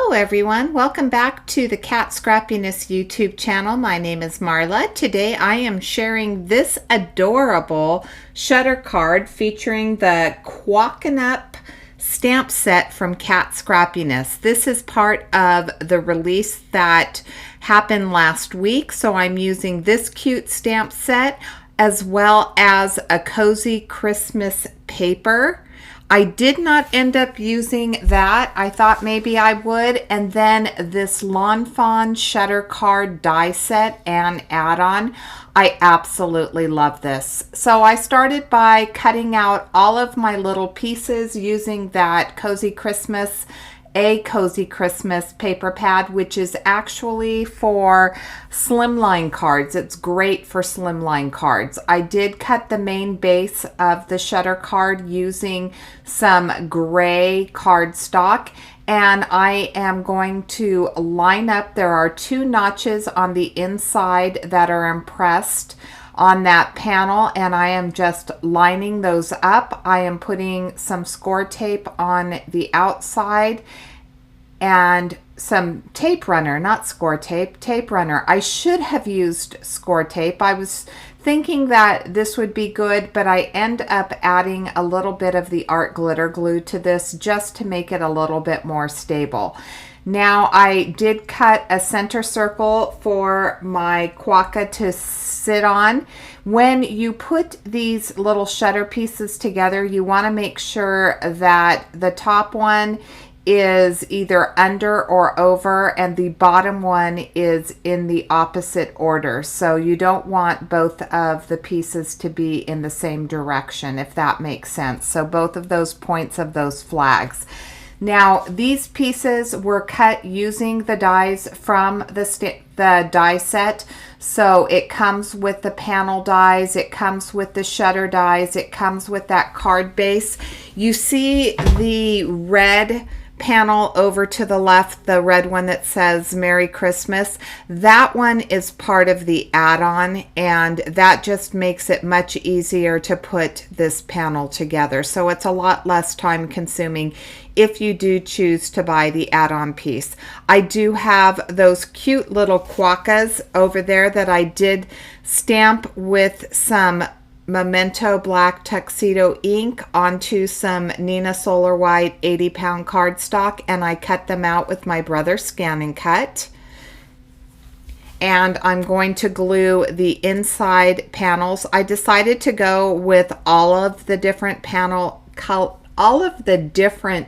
Hello everyone, welcome back to the Cat Scrappiness YouTube channel. My name is Marla. Today I am sharing this adorable shutter card featuring the Quokka'n stamp set from Cat Scrappiness. This is part of the release that happened last week, so I'm using this cute stamp set as well as a cozy Christmas paper. I did not end up using that. I thought maybe I would. And then this Lawn Fawn shutter card die set and add-on. I absolutely love this. So I started by cutting out all of my little pieces using that Cozy Christmas paper pad, which is actually for slimline cards. It's great for slimline cards. I did cut the main base of the shutter card using some gray cardstock, and I am going to line up. There are two notches on the inside that are impressed on that panel, and I am just lining those up. I am putting some score tape on the outside and some tape runner, not score tape, tape runner. I should have used score tape. I was thinking that this would be good, but I end up adding a little bit of the art glitter glue to this just to make it a little bit more stable. Now I did cut a center circle for my Quokka to sit on. When you put these little shutter pieces together, you want to make sure that the top one is either under or over and the bottom one is in the opposite order. So you don't want both of the pieces to be in the same direction, if that makes sense. So both of those points of those flags. Now, these pieces were cut using the dies from the die set. So it comes with the panel dies, it comes with the shutter dies, it comes with that card base. You see the red panel over to the left, the red one that says Merry Christmas. That one is part of the add-on, and that just makes it much easier to put this panel together. So it's a lot less time consuming if you do choose to buy the add-on piece. I do have those cute little Quokkas over there that I did stamp with some Memento Black Tuxedo ink onto some Nina Solar White 80-pound cardstock, and I cut them out with my brother's Scan and Cut. And I'm going to glue the inside panels. I decided to go with all of the different patterned paper, all of the different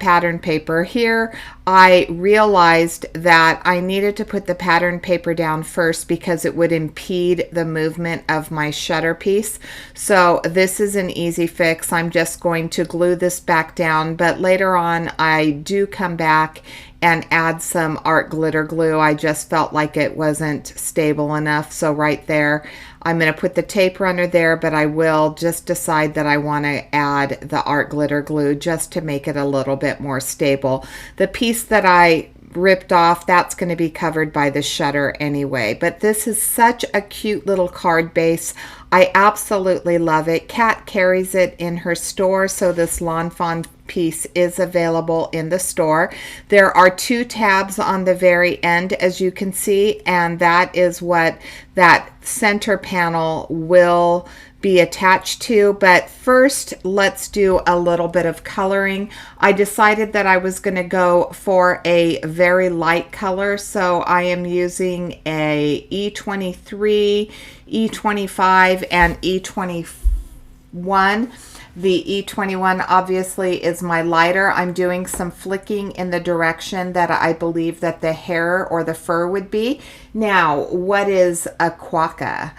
pattern paper. Here I realized that I needed to put the pattern paper down first because it would impede the movement of my shutter piece. So this is an easy fix. I'm just going to glue this back down, but later on I do come back and add some art glitter glue. I just felt like it wasn't stable enough. So right there, I'm going to put the tape runner there, but I will just decide that I want to add the art glitter glue just to make it a little bit more stable. The piece that I ripped off, that's going to be covered by the shutter anyway. But this is such a cute little card base. I absolutely love it. Kat carries it in her store, so this Lawn Fawn piece is available in the store. There are two tabs on the very end, as you can see, and that is what that center panel will be attached to. But first, let's do a little bit of coloring. I decided that I was going to go for a very light color, so I am using a E23, E25, and E21. The E21 obviously is my lighter. I'm doing some flicking in the direction that I believe that the hair or the fur would be. Now, what is a quokka?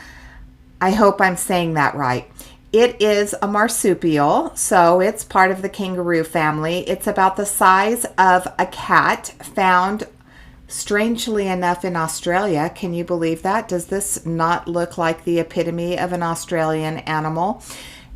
I hope I'm saying that right. It is a marsupial, so it's part of the kangaroo family. It's about the size of a cat, found strangely enough in Australia. Can you believe that? Does this not look like the epitome of an Australian animal?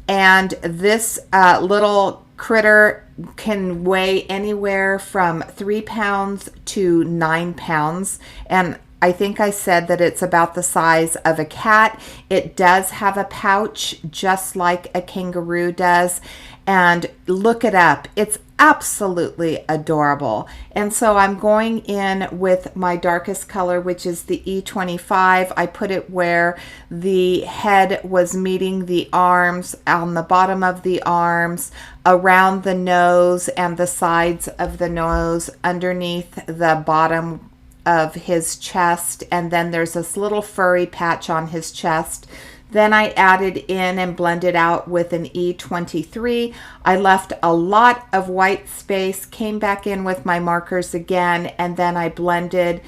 And this little critter can weigh anywhere from 3 pounds to 9 pounds. And I think I said that it's about the size of a cat. It does have a pouch just like a kangaroo does. And look it up. It's absolutely adorable. And so I'm going in with my darkest color, which is the E25. I put it where the head was meeting the arms, on the bottom of the arms, around the nose and the sides of the nose, underneath the bottom of his chest, and then there's this little furry patch on his chest. Then I added in and blended out with an E23. I left a lot of white space, came back in with my markers again, and then I blended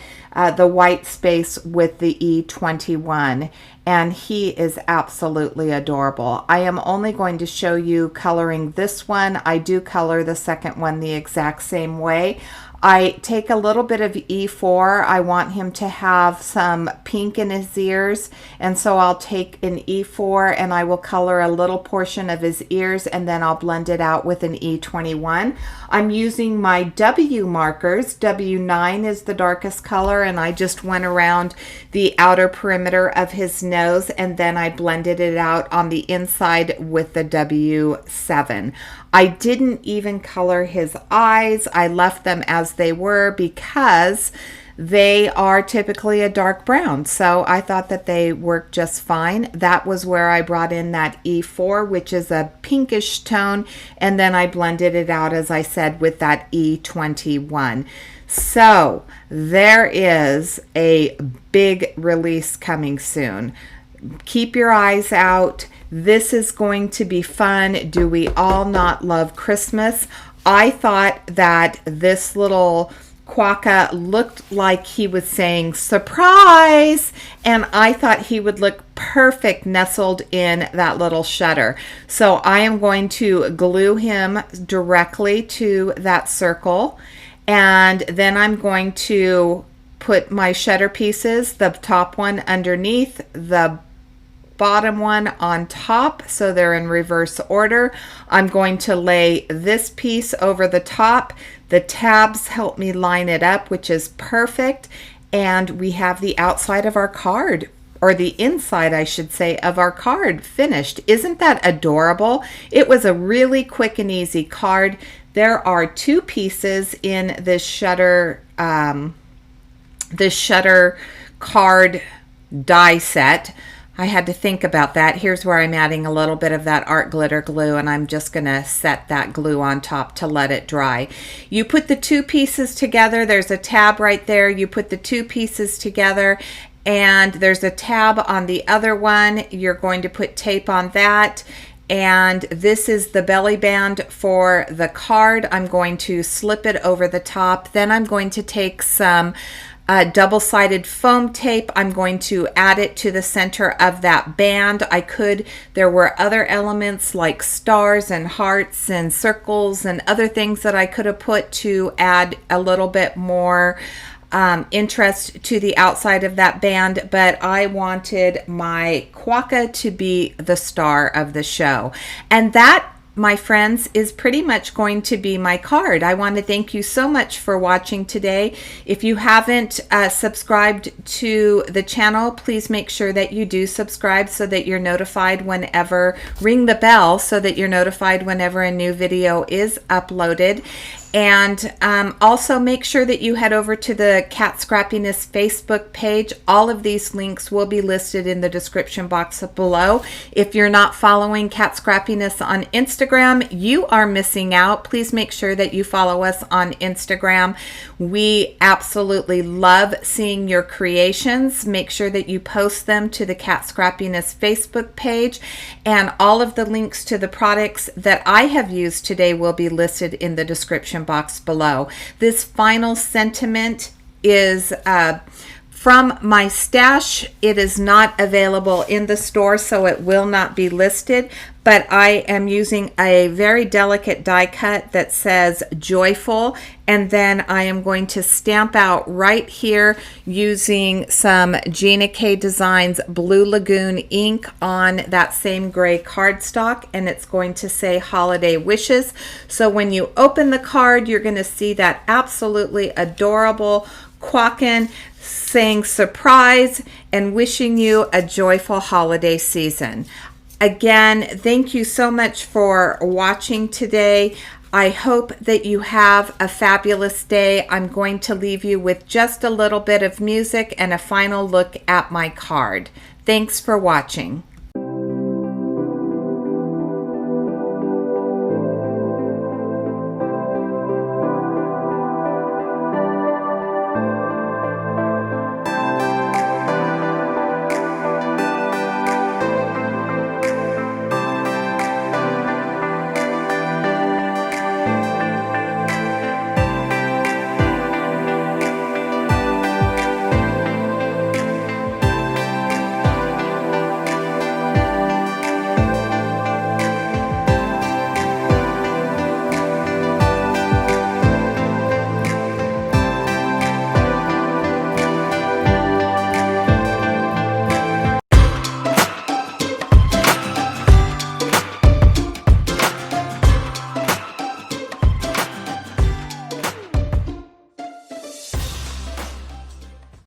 the white space with the E21. And he is absolutely adorable. I am only going to show you coloring this one. I do color the second one the exact same way. I take a little bit of E4. I want him to have some pink in his ears, and so I'll take an E4 and I will color a little portion of his ears, and then I'll blend it out with an E21. I'm using my W markers. W9 is the darkest color, and I just went around the outer perimeter of his nose, and then I blended it out on the inside with the W7. I didn't even color his eyes. I left them as they were because they are typically a dark brown. So I thought that they worked just fine. That was where I brought in that E4, which is a pinkish tone. And then I blended it out, as I said, with that E21. So there is a big release coming soon. Keep your eyes out. This is going to be fun. Do we all not love Christmas? I thought that this little Quokka looked like he was saying surprise, and I thought he would look perfect nestled in that little shutter. So I am going to glue him directly to that circle, and then I'm going to put my shutter pieces, the top one underneath, the bottom one on top, so they're in reverse order. I'm going to lay this piece over the top. The tabs help me line it up, which is perfect. And we have the outside of our card, or the inside, I should say, of our card finished. Isn't that adorable? It was a really quick and easy card. There are two pieces in this shutter card die set. I had to think about that. Here's where I'm adding a little bit of that art glitter glue, and I'm just going to set that glue on top to let it dry. You put the two pieces together. There's a tab right there. You put the two pieces together, and there's a tab on the other one. You're going to put tape on that. And this is the belly band for the card. I'm going to slip it over the top. Then I'm going to take some double-sided foam tape. I'm going to add it to the center of that band. There were other elements like stars and hearts and circles and other things that I could have put to add a little bit more interest to the outside of that band, but I wanted my Quokka to be the star of the show. And that, my friends, is pretty much going to be my card. I want to thank you so much for watching today. If you haven't subscribed to the channel, please make sure that you do subscribe so that you're notified whenever, ring the bell so that you're notified whenever a new video is uploaded. And also make sure that you head over to the Cat Scrappiness Facebook page. All of these links will be listed in the description box below. If you're not following Cat Scrappiness on Instagram, you are missing out. Please make sure that you follow us on Instagram. We absolutely love seeing your creations. Make sure that you post them to the Cat Scrappiness Facebook page. And all of the links to the products that I have used today will be listed in the description box below. This final sentiment is from my stash. It is not available in the store, so it will not be listed, but I am using a very delicate die cut that says joyful, and then I am going to stamp out right here using some Gina K Designs Blue Lagoon ink on that same gray cardstock, and it's going to say Holiday Wishes. So when you open the card, you're going to see that absolutely adorable Quokka'n saying surprise and wishing you a joyful holiday season. Again, thank you so much for watching today. I hope that you have a fabulous day. I'm going to leave you with just a little bit of music and a final look at my card. Thanks for watching.